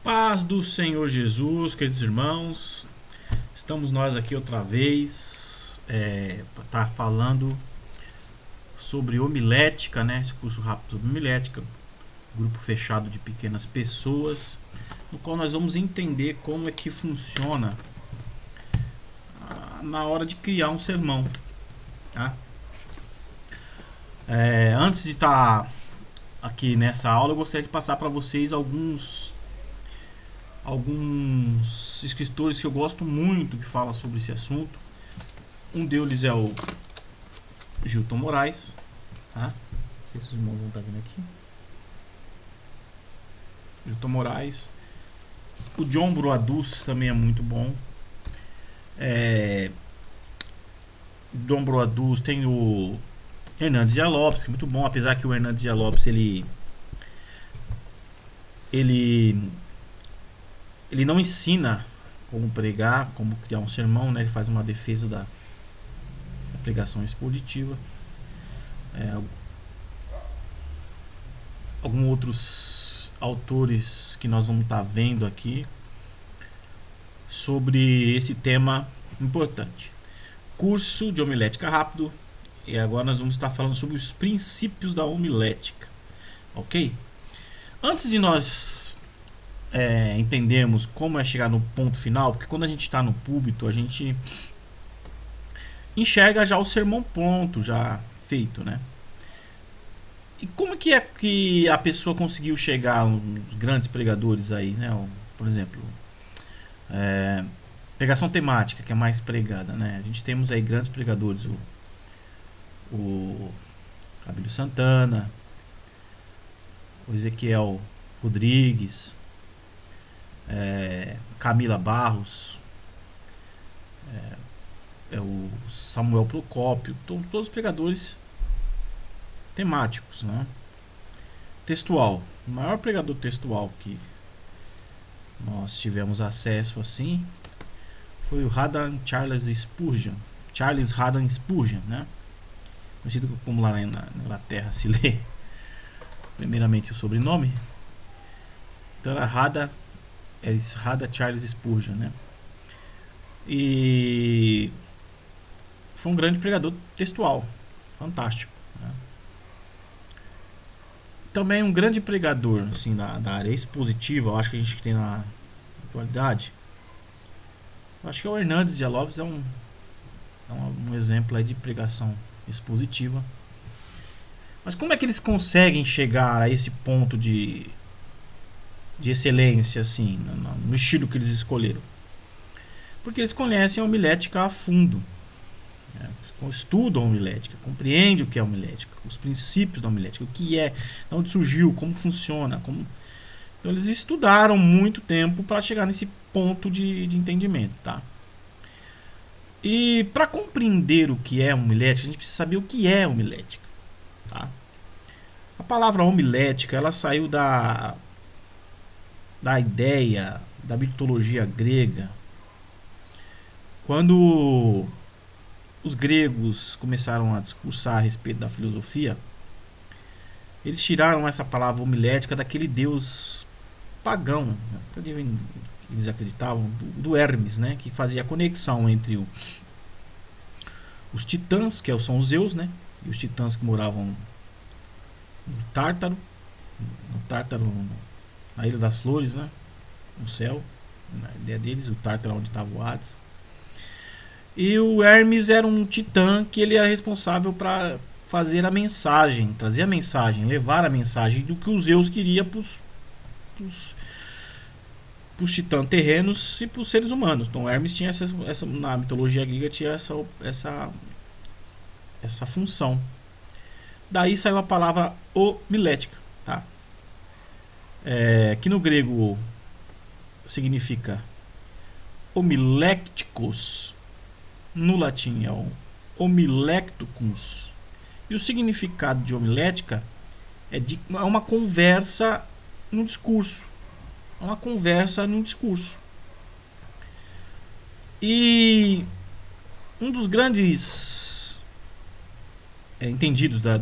Paz do Senhor Jesus, queridos irmãos, estamos nós aqui outra vez para estar falando sobre homilética, né? Esse curso rápido sobre homilética, grupo fechado de pequenas pessoas, no qual nós vamos entender como é que funciona na hora de criar um sermão, tá? Antes de estar aqui nessa aula, eu gostaria de passar para vocês alguns escritores que eu gosto muito que falam sobre esse assunto. Um deles é o Gilton Moraes, tá? Não sei se os irmãos vão estar vendo aqui. Gilton Moraes. O John Broadus também é muito bom. John Broadus, tem o Hernandes Dias Lopes, que é muito bom, apesar que o Hernandes Dias Lopes ele não ensina como pregar, como criar um sermão, né? Ele faz uma defesa da pregação expositiva. Alguns outros autores que nós vamos estar vendo aqui sobre esse tema importante. Curso de homilética rápido. E agora nós vamos estar falando sobre os princípios da homilética, ok? Antes de nós entendermos como é chegar no ponto final, porque quando a gente está no púlpito, a gente enxerga já o sermão pronto, já feito, né? E como que é que a pessoa conseguiu chegar nos grandes pregadores aí, né? Por exemplo, pregação temática, que é mais pregada, né? A gente temos aí grandes pregadores, o Abílio Santana, o Ezequiel Rodrigues, Camila Barros, o Samuel Procópio, todos os pregadores temáticos, né? Textual, o maior pregador textual que nós tivemos acesso assim foi o Charles Haddon Spurgeon, né? Conhecido como lá na Inglaterra se lê primeiramente o sobrenome. Então era Haddon Charles Spurgeon, né? E foi um grande pregador textual, fantástico, né? Também um grande pregador assim, da área expositiva, eu acho que a gente tem na atualidade. Eu acho que o Hernandes Dias Lopes é um exemplo aí de pregação expositiva. Mas como é que eles conseguem chegar a esse ponto de excelência assim, no estilo que eles escolheram? Porque eles conhecem a homilética a fundo, né? Estudam a homilética, compreendem o que é a homilética, os princípios da homilética, o que é, de onde surgiu, como funciona, Então eles estudaram muito tempo para chegar nesse ponto de entendimento, tá? E para compreender o que é homilética, a gente precisa saber o que é homilética, tá? A palavra homilética, ela saiu da ideia da mitologia grega, quando os gregos começaram a discursar a respeito da filosofia. Eles tiraram essa palavra homilética daquele deus pagão, né? Eles acreditavam do Hermes, né? Que fazia a conexão entre os titãs, que são os Zeus, né? E os titãs que moravam no Tártaro, na Ilha das Flores, né? No céu, na ideia deles, o Tártaro é onde estava o Hades. E o Hermes era um titã que ele era responsável para fazer a mensagem, trazer a mensagem, levar a mensagem do que os Zeus queria para os titãs terrenos e para os seres humanos. Então Hermes tinha essa na mitologia grega tinha essa função. Daí saiu a palavra homilética, tá? Que no grego significa homilecticos, no latim é o homilecticus. E o significado de homilética é uma conversa no discurso. E um dos grandes entendidos da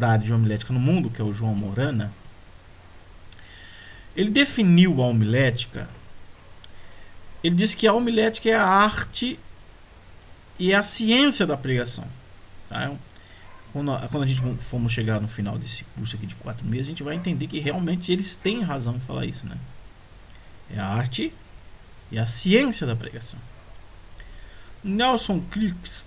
área de homilética no mundo, que é o João Morana, Ele definiu a homilética. Ele disse que a homilética é a arte e é a ciência da pregação. Tá? Quando a gente formos chegar no final desse curso aqui de 4 meses, a gente vai entender que realmente eles têm razão em falar isso, né? É a arte e a ciência da pregação. Nelson Kirks,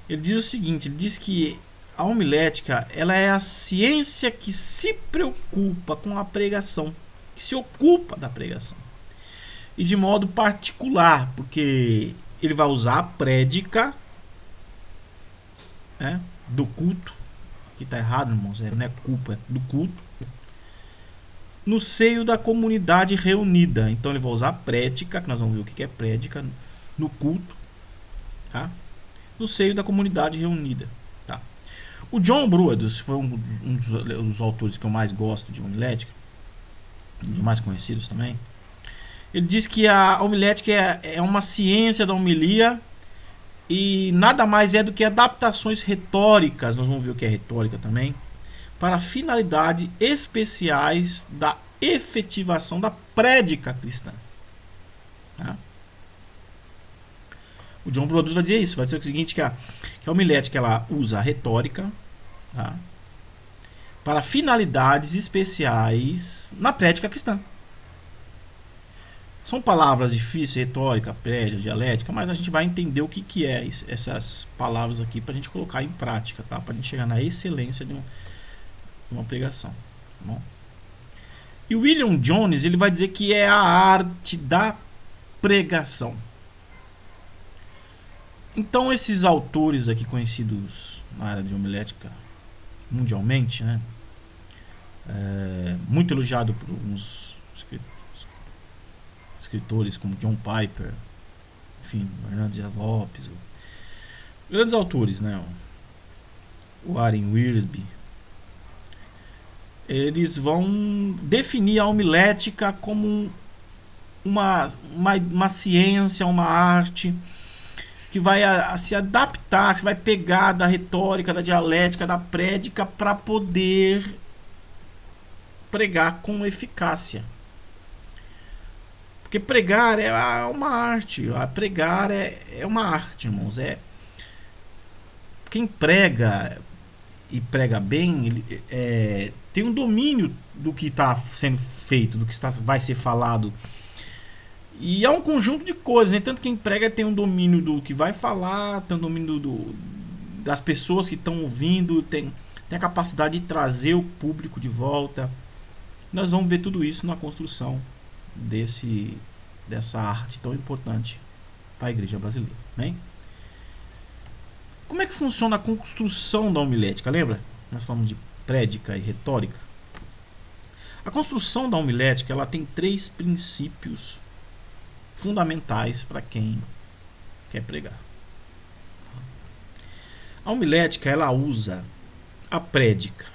ele diz o seguinte, ele diz que a homilética, ela é a ciência que se preocupa com a pregação, que se ocupa da pregação. E de modo particular, porque ele vai usar a prédica, né, do culto, que está errado, irmãos, não é culpa, é do culto, no seio da comunidade reunida. Então ele vai usar a prédica, que nós vamos ver o que é prédica, no culto, tá? No seio da comunidade reunida. Tá? O John Broadus foi um dos autores que eu mais gosto de homilética, um dos mais conhecidos também. Ele diz que a homilética é uma ciência da homilia e nada mais é do que adaptações retóricas, nós vamos ver o que é retórica também, para finalidades especiais da efetivação da prédica cristã. Tá? O John Broadus vai dizer isso, vai dizer o seguinte, que a homilética ela usa a retórica, tá, para finalidades especiais na prédica cristã. São palavras difíceis, retórica, prédia, dialética, mas a gente vai entender o que é essas palavras aqui para a gente colocar em prática, tá? Para a gente chegar na excelência de uma pregação. Tá bom? E o William Jones ele vai dizer que é a arte da pregação. Então esses autores aqui conhecidos na área de homilética mundialmente, né? Muito elogiado por alguns escritores como John Piper, enfim, Hernandes Dias Lopes, grandes autores, né? O Warren Wiersbe. Eles vão definir a homilética como uma ciência, uma arte que vai se adaptar, que vai pegar da retórica, da dialética, da prédica para poder pregar com eficácia. Porque pregar é uma arte. Pregar é uma arte, irmãos. Quem prega e prega bem, ele tem um domínio do que está sendo feito, do que vai ser falado. E é um conjunto de coisas, né? Tanto quem prega tem um domínio do que vai falar, tem um domínio das pessoas que estão ouvindo, tem a capacidade de trazer o público de volta. Nós vamos ver tudo isso na construção dessa arte tão importante para a igreja brasileira, né? Como é que funciona a construção da homilética? Lembra? Nós falamos de prédica e retórica. A construção da homilética ela tem 3 princípios fundamentais para quem quer pregar. A homilética ela usa a prédica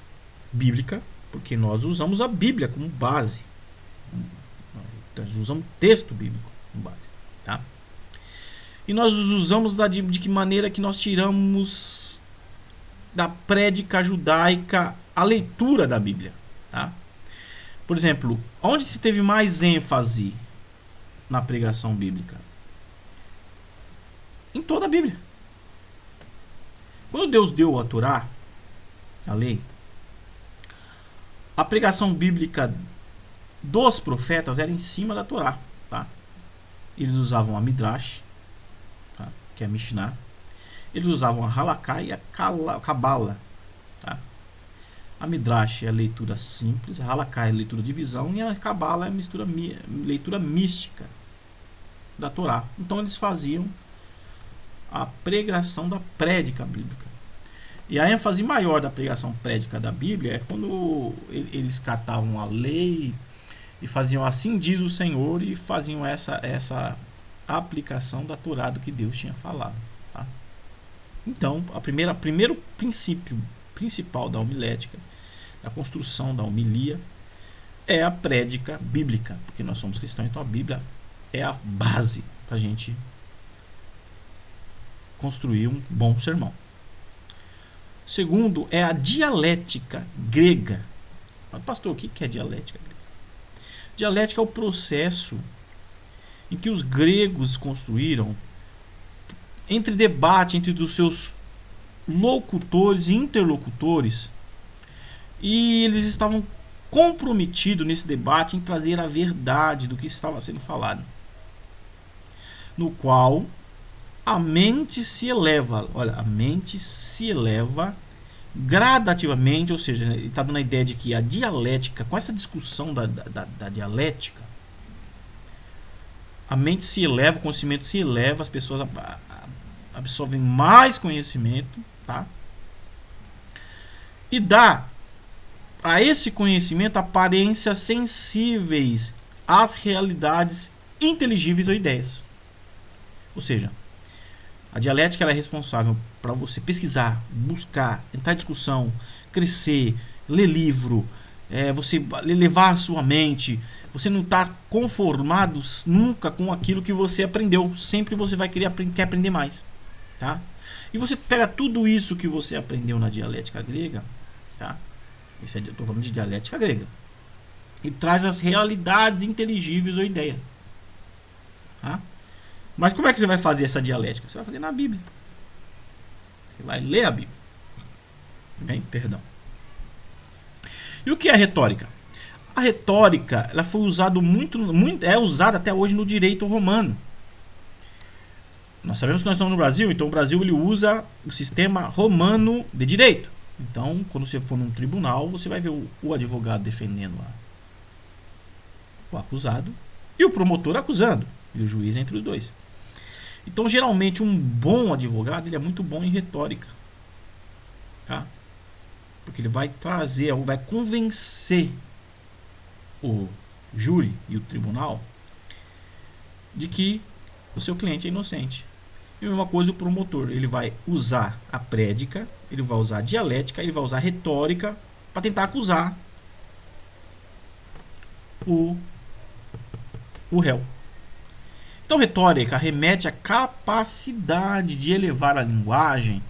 bíblica, porque nós usamos a Bíblia como base. Nós usamos texto bíblico como base, tá? E nós usamos de que maneira que nós tiramos da prédica judaica a leitura da Bíblia, tá? Por exemplo, onde se teve mais ênfase na pregação bíblica? Em toda a Bíblia. Quando Deus deu a Torá, a lei, a pregação bíblica dos profetas era em cima da Torá, tá? Eles usavam a Midrash, tá? Que é a Mishnah. Eles usavam a Halaká e a Kabbalah, tá? A Midrash é a leitura simples, a Halaká é a leitura de visão e a Kabbalah é a leitura mística da Torá. Então eles faziam a pregação da prédica bíblica. E a ênfase maior da pregação prédica da Bíblia é quando eles catavam a lei e faziam assim diz o Senhor e faziam essa aplicação da Torá do que Deus tinha falado, tá? Então, primeiro princípio principal da homilética, da construção da homilia, é a prédica bíblica, porque nós somos cristãos, então a Bíblia é a base para a gente construir um bom sermão. Segundo, é a dialética grega. Mas, pastor, o que é dialética grega? Dialética é o processo em que os gregos construíram entre debate entre os seus locutores e interlocutores, e eles estavam comprometidos nesse debate em trazer a verdade do que estava sendo falado, no qual a mente se eleva. Olha, a mente se eleva gradativamente, ou seja, ele está dando a ideia de que a dialética, com essa discussão da dialética, a mente se eleva, o conhecimento se eleva, as pessoas absorvem mais conhecimento, tá? E dá a esse conhecimento aparências sensíveis às realidades inteligíveis ou ideias. Ou seja, a dialética ela é responsável para você pesquisar, buscar, entrar em discussão, crescer, ler livro, você levar a sua mente. Você não está conformado nunca com aquilo que você aprendeu. Sempre você vai querer aprender mais, tá? E você pega tudo isso que você aprendeu na dialética grega, tá? Estou falando de dialética grega, e traz as realidades inteligíveis ou ideia, tá? Mas como é que você vai fazer essa dialética? Você vai fazer na Bíblia. Você vai ler a Bíblia. Bem, perdão. E o que é retórica? A retórica, ela foi usada é usada até hoje no direito romano. Nós sabemos que nós estamos no Brasil, então o Brasil ele usa o sistema romano de direito. Então, quando você for num tribunal, você vai ver o advogado defendendo o acusado e o promotor acusando, e o juiz entre os dois. Então, geralmente, um bom advogado ele é muito bom em retórica, tá? Porque ele vai trazer, vai convencer o júri e o tribunal de que o seu cliente é inocente. E a mesma coisa o promotor, ele vai usar a prédica, ele vai usar a dialética, ele vai usar a retórica para tentar acusar o réu. Então, retórica remete à capacidade de elevar a linguagem,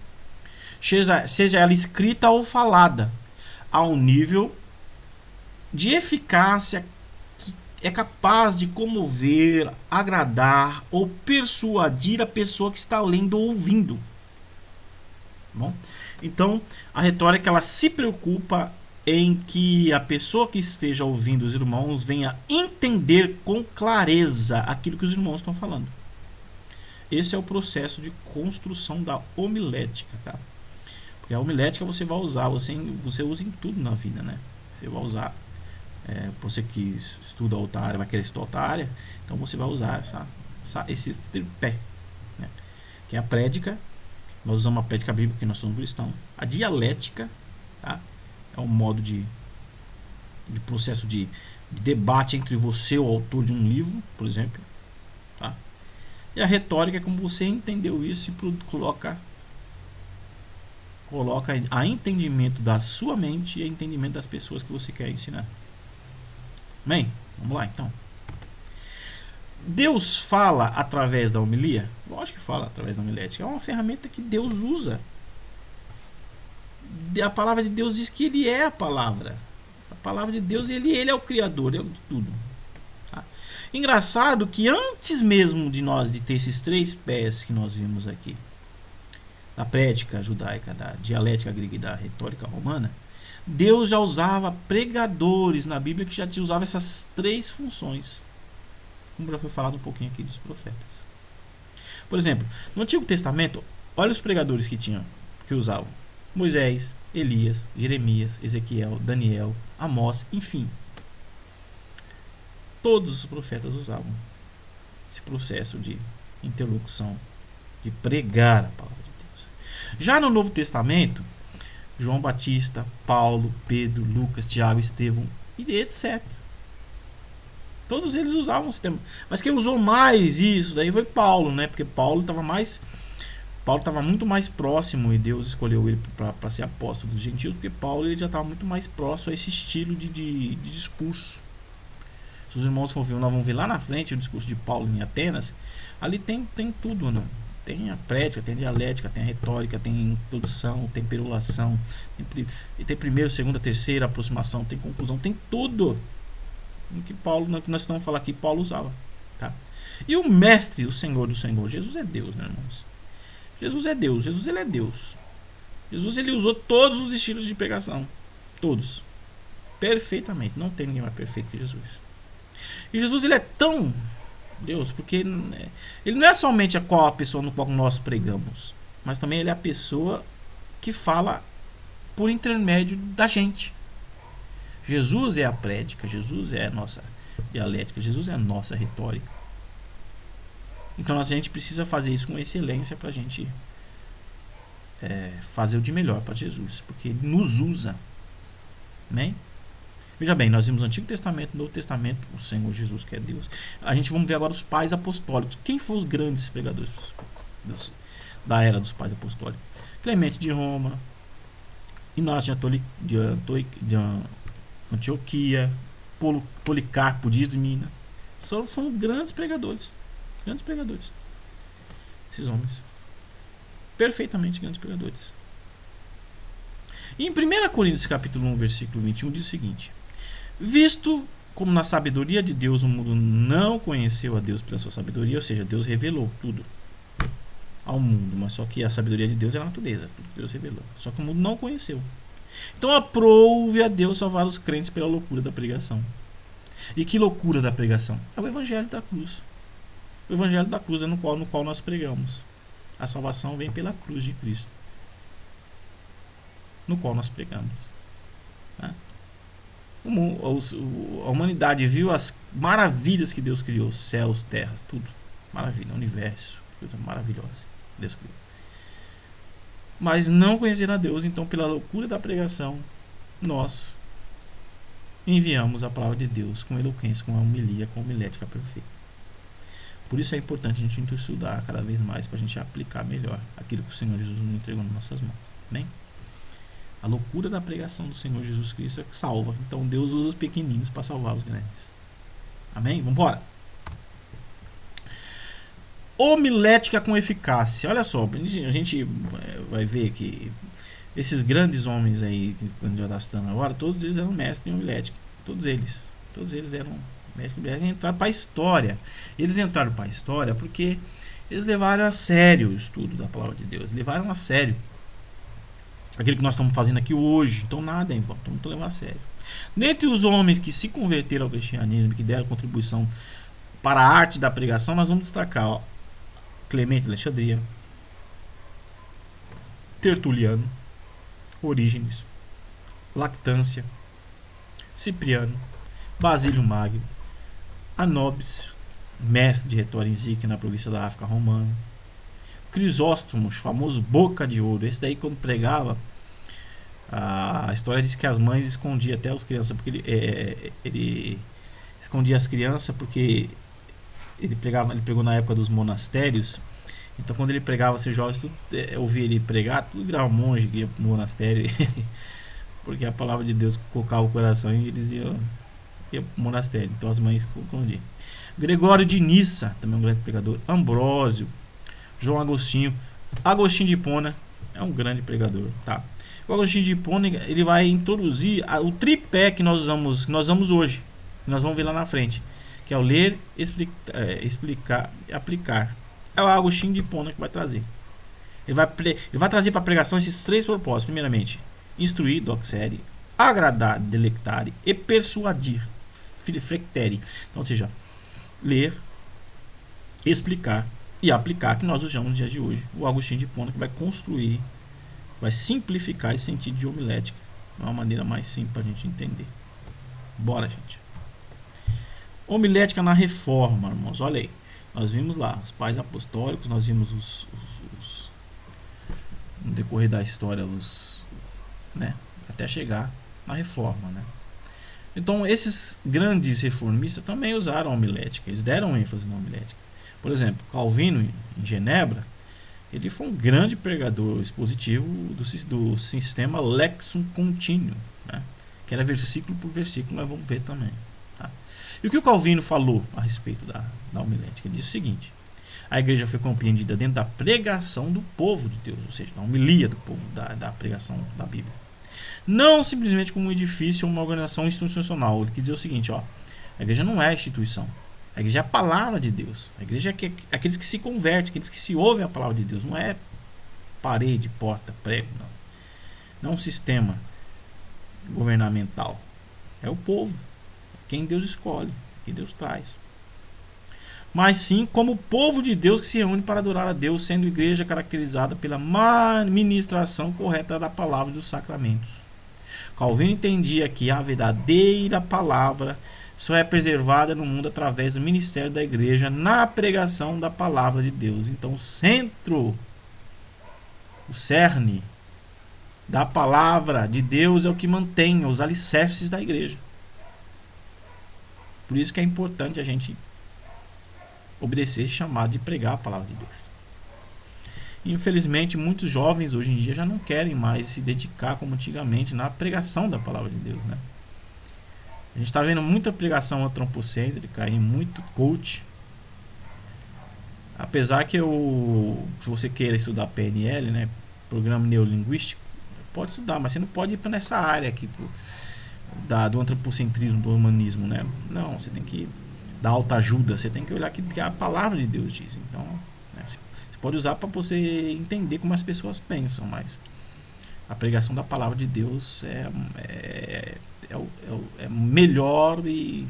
seja ela escrita ou falada, a um nível de eficácia que é capaz de comover, agradar ou persuadir a pessoa que está lendo ou ouvindo. Bom, então, a retórica ela se preocupa em que a pessoa que esteja ouvindo os irmãos venha entender com clareza aquilo que os irmãos estão falando. Esse é o processo de construção da homilética, tá? Porque a homilética você vai usar, você usa em tudo na vida, né? Você vai usar, você que estuda outra área, vai querer estudar outra área, então você vai usar esse tripé, né? Que é a prédica. Nós usamos a prédica bíblica porque nós somos cristãos. A dialética, tá? É um modo de processo de debate entre você e o autor de um livro, por exemplo, tá? E a retórica é como você entendeu isso e coloca a entendimento da sua mente e a entendimento das pessoas que você quer ensinar. Bem, vamos lá então. Deus fala através da homilia? Lógico que fala através da homilética. É uma ferramenta que Deus usa. A palavra de Deus diz que Ele é a palavra. A palavra de Deus, Ele é o Criador, é o de tudo. Tá? Engraçado que antes mesmo de ter esses três pés que nós vimos aqui, da prédica judaica, da dialética grega e da retórica romana, Deus já usava pregadores na Bíblia que já usavam essas três funções. Como já foi falado um pouquinho aqui dos profetas. Por exemplo, no Antigo Testamento, olha os pregadores que usavam: Moisés, Elias, Jeremias, Ezequiel, Daniel, Amós, enfim. Todos os profetas usavam esse processo de interlocução, de pregar a palavra de Deus. Já no Novo Testamento, João Batista, Paulo, Pedro, Lucas, Tiago, Estevão e etc. Todos eles usavam o sistema. Mas quem usou mais isso daí foi Paulo, né? Porque Paulo estava muito mais próximo, e Deus escolheu ele para ser apóstolo dos gentios, porque Paulo ele já estava muito mais próximo a esse estilo de discurso. Se os irmãos vão ver lá na frente o discurso de Paulo em Atenas, ali tem tudo, né? Tem a prédica, tem a dialética, tem a retórica, tem introdução, tem perulação, tem primeira, segunda, terceira aproximação, tem conclusão, tem tudo. no que nós estamos falando aqui, Paulo usava. Tá? E o mestre, o Senhor do Senhor, Jesus é Deus, né, irmãos? Jesus é Deus, Jesus ele é Deus. Jesus ele usou todos os estilos de pregação. Todos. Perfeitamente. Não tem ninguém mais perfeito que Jesus. E Jesus ele é tão Deus, porque ele não é somente a pessoa no qual nós pregamos, mas também ele é a pessoa que fala por intermédio da gente. Jesus é a prédica, Jesus é a nossa dialética, Jesus é a nossa retórica. Então a gente precisa fazer isso com excelência para a gente fazer o de melhor para Jesus, porque ele nos usa. Amém? Veja bem, nós vimos o Antigo Testamento, Novo Testamento, o Senhor Jesus que é Deus. A gente vamos ver agora os pais apostólicos. Quem foram os grandes pregadores da era dos pais apostólicos? Clemente de Roma, Inácio de Antioquia, Policarpo de Esmina. São grandes pregadores. Grandes pregadores. Esses homens. Perfeitamente grandes pregadores. E em 1 Coríntios capítulo 1, versículo 21 diz o seguinte: visto como na sabedoria de Deus o mundo não conheceu a Deus pela sua sabedoria, ou seja, Deus revelou tudo ao mundo, mas só que a sabedoria de Deus é a natureza, tudo que Deus revelou, só que o mundo não conheceu. Então aprove a Deus salvar os crentes pela loucura da pregação. E que loucura da pregação? É o evangelho da cruz. O evangelho da cruz é no qual nós pregamos. A salvação vem pela cruz de Cristo, no qual nós pregamos. Tá? A humanidade viu as maravilhas que Deus criou, céus, terras, tudo. Maravilha, universo, coisa maravilhosa. Deus criou. Mas não conheceram a Deus, então pela loucura da pregação, nós enviamos a palavra de Deus com eloquência, com homilia, com homilética perfeita. Por isso é importante a gente estudar cada vez mais para a gente aplicar melhor aquilo que o Senhor Jesus nos entregou nas nossas mãos. Amém? A loucura da pregação do Senhor Jesus Cristo é que salva. Então Deus usa os pequeninos para salvar os grandes. Amém? Vamos embora. Homilética com eficácia. Olha só, a gente vai ver que esses grandes homens aí que eu estou citando agora, todos eles eram mestres em homilética. Todos eles eram mestres em homilética. Entraram para a história. Eles entraram para a história porque eles levaram a sério o estudo da palavra de Deus. Levaram a sério aquilo que nós estamos fazendo aqui hoje. Então nada em volta, estamos levando a sério. Dentre os homens que se converteram ao cristianismo, que deram contribuição para a arte da pregação, nós vamos destacar Clemente de Alexandria, Tertuliano, Orígenes, Lactância, Cipriano, Basílio Magno, Anobis, mestre de retórica em Zique, na província da África Romana, Crisóstomo, famoso boca de ouro. Esse daí, quando pregava, a história diz que as mães escondiam até as crianças, porque ele escondia as crianças porque ele pregou na época dos monastérios. Então quando ele pregava, seus jovens ouvia ele pregar, tudo virava monge que ia pro monastério porque a palavra de Deus colocava o coração e eles iam pro monastério. Então as mães escondiam. Gregório de Nissa, também um grande pregador. Ambrósio, João Agostinho de Hipona é um grande pregador, tá? O Agostinho de Hipona, ele vai introduzir o tripé que nós usamos hoje, que nós vamos ver lá na frente, que é o ler, explicar e aplicar. É o Agostinho de Hipona que vai trazer. Ele vai trazer para a pregação esses três propósitos. Primeiramente, instruir, doxere, agradar, delectare e persuadir, flectere. Então, ou seja, ler, explicar e aplicar, que nós usamos nos dias de hoje. O Agostinho de Hipona que vai construir, vai simplificar esse sentido de homilética de uma maneira mais simples para a gente entender. Bora, gente. Homilética na reforma, irmãos. Olha aí. Nós vimos lá os pais apostólicos, nós vimos no decorrer da história, né, até chegar na reforma, né? Então, esses grandes reformistas também usaram a homilética, eles deram ênfase na homilética. Por exemplo, Calvino, em Genebra, ele foi um grande pregador expositivo do sistema Lexum Continuum, né? Que era versículo por versículo, nós vamos ver também. Tá? E o que o Calvino falou a respeito da homilética? Ele disse o seguinte: a igreja foi compreendida dentro da pregação do povo de Deus, ou seja, da homilia do povo, da pregação da Bíblia. Não simplesmente como um edifício ou uma organização institucional. Ele quer dizer o seguinte, ó: A igreja não é a instituição. A igreja é a palavra de Deus. A igreja é aqueles que se convertem, aqueles que se ouvem a palavra de Deus. Não é parede, porta, prego, não. Não é um sistema governamental. É o povo. Quem Deus escolhe, quem Deus traz. Mas sim como o povo de Deus que se reúne para adorar a Deus, sendo igreja caracterizada pela ministração correta da palavra e dos sacramentos. Calvino entendia que a verdadeira palavra só é preservada no mundo através do ministério da igreja na pregação da palavra de Deus. Então o centro, o cerne da palavra de Deus é o que mantém os alicerces da igreja. Por isso que é importante a gente obedecer esse chamado de pregar a palavra de Deus. Infelizmente, muitos jovens hoje em dia já não querem mais se dedicar como antigamente na pregação da palavra de Deus, né? A gente está vendo muita pregação antropocêntrica e muito coach. Apesar que se você queira estudar PNL, né, programa neurolinguístico, pode estudar, mas você não pode ir para nessa área aqui do antropocentrismo, do humanismo, né? Não, você tem que dar autoajuda, você tem que olhar que a palavra de Deus diz. Então, né, você pode usar para você entender como as pessoas pensam, mas a pregação da palavra de Deus é melhor e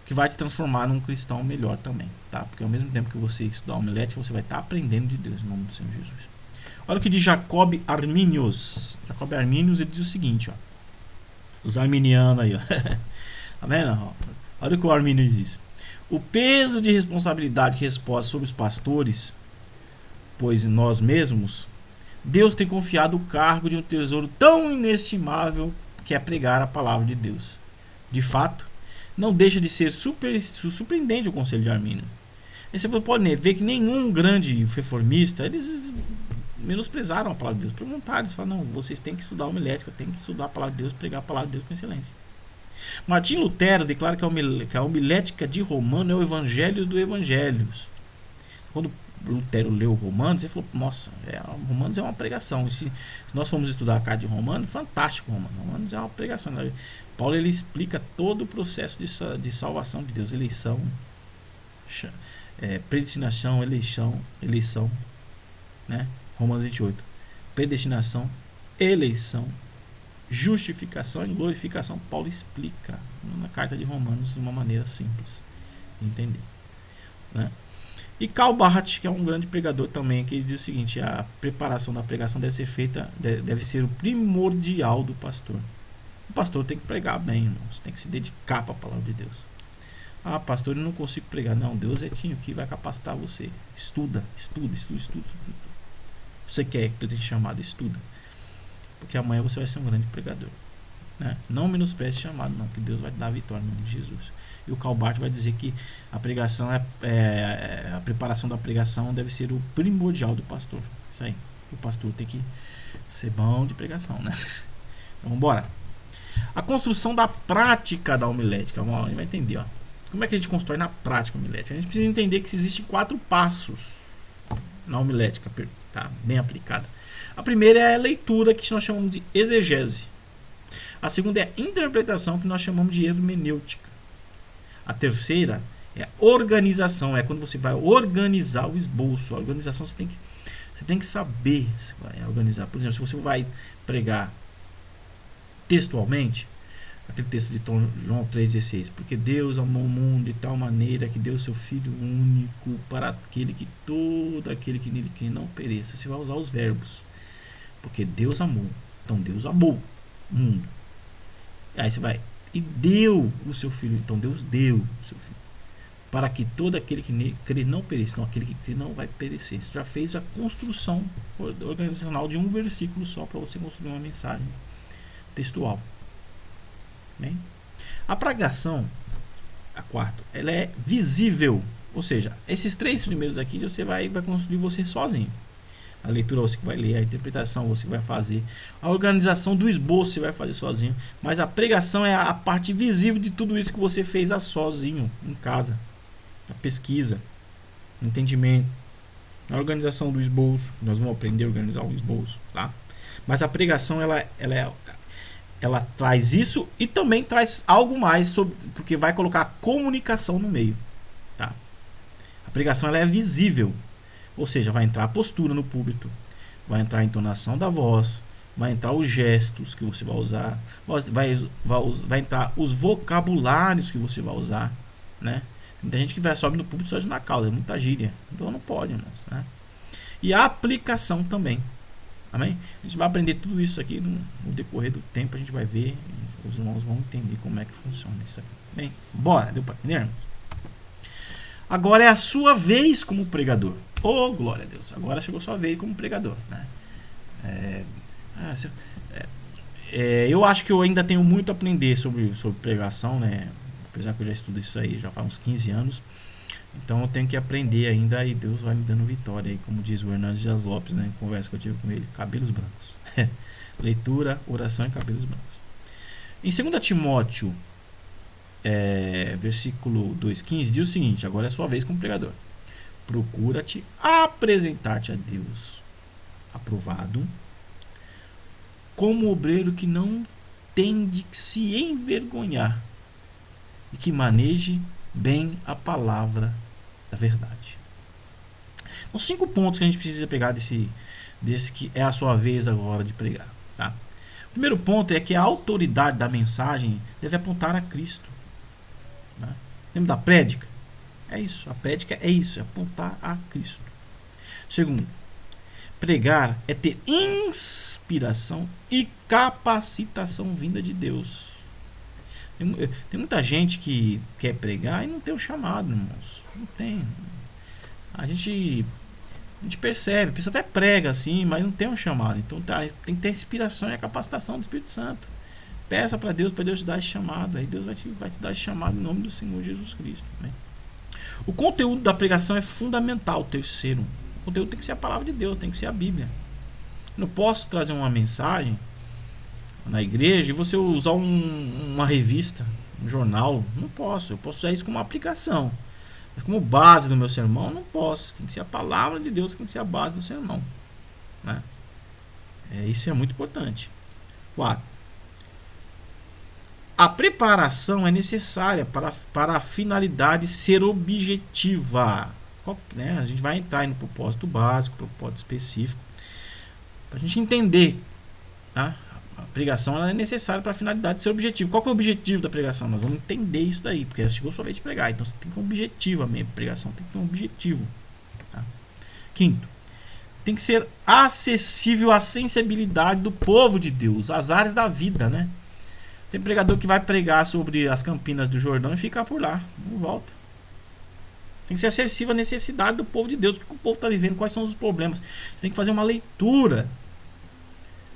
que vai te transformar num cristão melhor também, tá? Porque ao mesmo tempo que você estudar homilética, você vai estar aprendendo de Deus em nome do Senhor Jesus. Olha o que diz Jacob Arminius. Jacob Arminius, ele diz o seguinte, ó. Os arminianos aí, ó. Tá vendo? Olha o que o Arminius diz. O peso de responsabilidade que repousa sobre os pastores, pois nós mesmos, Deus tem confiado o cargo de um tesouro tão inestimável que é pregar a palavra de Deus. De fato, não deixa de ser surpreendente o conselho de Armínio. E você pode ver que nenhum grande reformista, eles menosprezaram a palavra de Deus. Perguntaram, eles falaram, não, vocês têm que estudar homilética, têm que estudar a palavra de Deus, pregar a palavra de Deus com excelência. Martim Lutero declara que a homilética de Romano é o evangelho do evangelhos. Quando Lutero leu Romanos, ele falou, nossa, Romanos é uma pregação. Se nós formos estudar a carta de Romanos, fantástico Romanos é uma pregação. Paulo, ele explica todo o processo de salvação de Deus, eleição, predestinação, eleição, né? Romanos 28, predestinação, eleição, justificação e glorificação. Paulo explica na carta de Romanos de uma maneira simples de entender, né? E Karl Barth, que é um grande pregador também, que ele diz o seguinte: a preparação da pregação deve ser o primordial do pastor. O pastor tem que pregar bem, irmãos, tem que se dedicar para a palavra de Deus. Ah, pastor, eu não consigo pregar. Não, Deus é quem que vai capacitar você. Estuda. Você quer que Deus tenha chamado, estuda. Porque amanhã você vai ser um grande pregador, né? Não menospreze esse chamado, não, que Deus vai te dar a vitória no nome de Jesus. E o Karl Barth vai dizer que a pregação a preparação da pregação deve ser o primordial do pastor. Isso aí. O pastor tem que ser bom de pregação, né? Então, vamos embora. A construção da prática da homilética. A gente vai entender, ó. Como é que a gente constrói na prática a homilética? A gente precisa entender que existem 4 passos na homilética, tá? Bem aplicada. A primeira é a leitura, que nós chamamos de exegese. A segunda é a interpretação, que nós chamamos de hermenêutica. A terceira é a organização, é quando você vai organizar o esboço. A organização você tem que saber se vai organizar. Por exemplo, se você vai pregar textualmente, aquele texto de João 3,16, porque Deus amou o mundo de tal maneira que deu seu Filho único para todo aquele que nele crê não pereça. Você vai usar os verbos, porque Deus amou. Então Deus amou o mundo. Aí você vai, e deu o seu Filho. Então Deus deu o seu Filho para que todo aquele que nele crê não pereça. Então aquele que crê não vai perecer. Você já fez a construção organizacional de um versículo só para você construir uma mensagem textual. Bem? A pregação, a quarta, ela é visível. Ou seja, esses 3 primeiros aqui você vai construir você sozinho. A leitura você que vai ler, a interpretação você vai fazer, a organização do esboço você vai fazer sozinho, mas a pregação é a parte visível de tudo isso que você fez sozinho, em casa. A pesquisa, o entendimento, a organização do esboço, nós vamos aprender a organizar o esboço, tá? Mas a pregação ela ela traz isso e também traz algo mais, porque vai colocar a comunicação no meio. Tá? A pregação ela é visível, ou seja, vai entrar a postura no púlpito, vai entrar a entonação da voz, vai entrar os gestos que você vai usar, vai entrar os vocabulários que você vai usar, né? Tem muita gente que sobe no púlpito só de na causa, é muita gíria, então não pode, irmãos, né? E a aplicação também, amém? A gente vai aprender tudo isso aqui no decorrer do tempo, a gente vai ver, os irmãos vão entender como é que funciona isso aqui. Bem, bora, deu para entender, irmãos? Agora é a sua vez como pregador. Oh, glória a Deus, agora chegou a sua vez como pregador, né? Eu acho que eu ainda tenho muito a aprender sobre pregação, né? Apesar que eu já estudo isso aí já faz uns 15 anos. Então eu tenho que aprender ainda e Deus vai me dando vitória aí, como diz o Hernandes Dias Lopes, né? Em conversa que eu tive com ele, cabelos brancos. Leitura, oração e cabelos brancos. Em 2 Timóteo, versículo 2,15, diz o seguinte: agora é sua vez como pregador. Procura-te apresentar-te a Deus aprovado, como obreiro que não tem de se envergonhar e que maneje bem a palavra da verdade. Então, 5 pontos que a gente precisa pegar desse que é a sua vez agora de pregar, tá? O primeiro ponto é que a autoridade da mensagem deve apontar a Cristo, tá? Lembra da prédica? É isso, a prédica é isso, é apontar a Cristo. Segundo, pregar é ter inspiração e capacitação vinda de Deus. Tem muita gente que quer pregar e não tem o chamado, irmãos. Não tem. A gente percebe, a pessoa até prega assim, mas não tem um chamado. Então tem que ter a inspiração e a capacitação do Espírito Santo. Peça para Deus te dar esse chamado. Aí Deus vai te dar esse chamado em nome do Senhor Jesus Cristo. Né? O conteúdo da pregação é fundamental. Terceiro, o conteúdo tem que ser a palavra de Deus, tem que ser a Bíblia. Eu não posso trazer uma mensagem na igreja e você usar uma revista, um jornal. Não posso. Eu posso usar isso como uma aplicação. Mas como base do meu sermão, não posso. Tem que ser a palavra de Deus, tem que ser a base do sermão. Né? Isso é muito importante. 4. A preparação é necessária para a finalidade ser objetiva. Né? A gente vai entrar no propósito básico, propósito específico, para a gente entender. Tá? A pregação ela é necessária para a finalidade ser objetivo. Qual que é o objetivo da pregação? Nós vamos entender isso daí, porque chegou a sua vez de pregar. Então você tem que ter um objetivo, a minha pregação tem que ter um objetivo. Tá? 5. Tem que ser acessível à sensibilidade do povo de Deus, às áreas da vida, né? Tem pregador que vai pregar sobre as Campinas do Jordão e ficar por lá, não volta. Tem que ser acessível à necessidade do povo de Deus, o que o povo está vivendo, quais são os problemas. Você tem que fazer uma leitura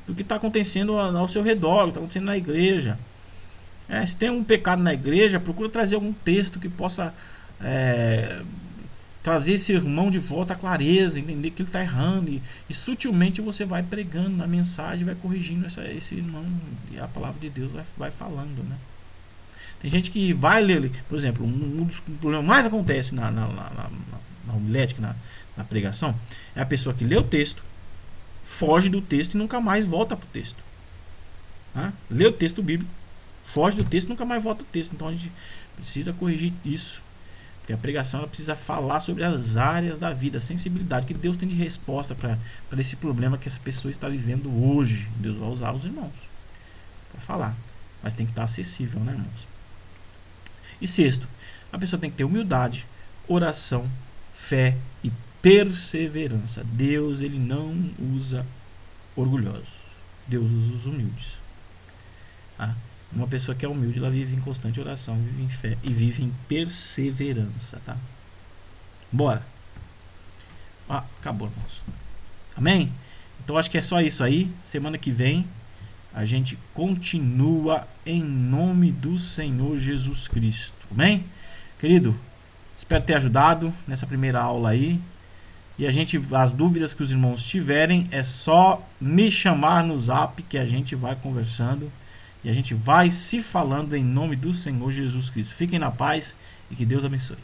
do que está acontecendo ao seu redor, o que está acontecendo na igreja. Se tem um pecado na igreja, procura trazer algum texto que possa trazer esse irmão de volta à clareza, entender que ele está errando, e sutilmente você vai pregando na mensagem, vai corrigindo esse irmão, e a palavra de Deus vai falando, né? Tem gente que vai ler, por exemplo, um dos problemas mais acontece na homilética, na pregação, é a pessoa que lê o texto, foge do texto e nunca mais volta para o texto. Tá? Lê o texto bíblico, foge do texto e nunca mais volta ao texto. Então a gente precisa corrigir isso. Porque a pregação ela precisa falar sobre as áreas da vida, a sensibilidade que Deus tem de resposta para esse problema que essa pessoa está vivendo hoje. Deus vai usar os irmãos para falar. Mas tem que estar acessível, né, irmãos? E 6, a pessoa tem que ter humildade, oração, fé e perseverança. Deus ele não usa orgulhosos. Deus usa os humildes. Uma pessoa que é humilde, ela vive em constante oração, vive em fé e vive em perseverança, tá? Bora. Acabou, irmãos. Amém? Então acho que é só isso aí. Semana que vem a gente continua em nome do Senhor Jesus Cristo. Amém? Querido, espero ter ajudado nessa primeira aula aí. E as dúvidas que os irmãos tiverem, é só me chamar no zap que a gente vai conversando. E a gente vai se falando em nome do Senhor Jesus Cristo. Fiquem na paz e que Deus abençoe.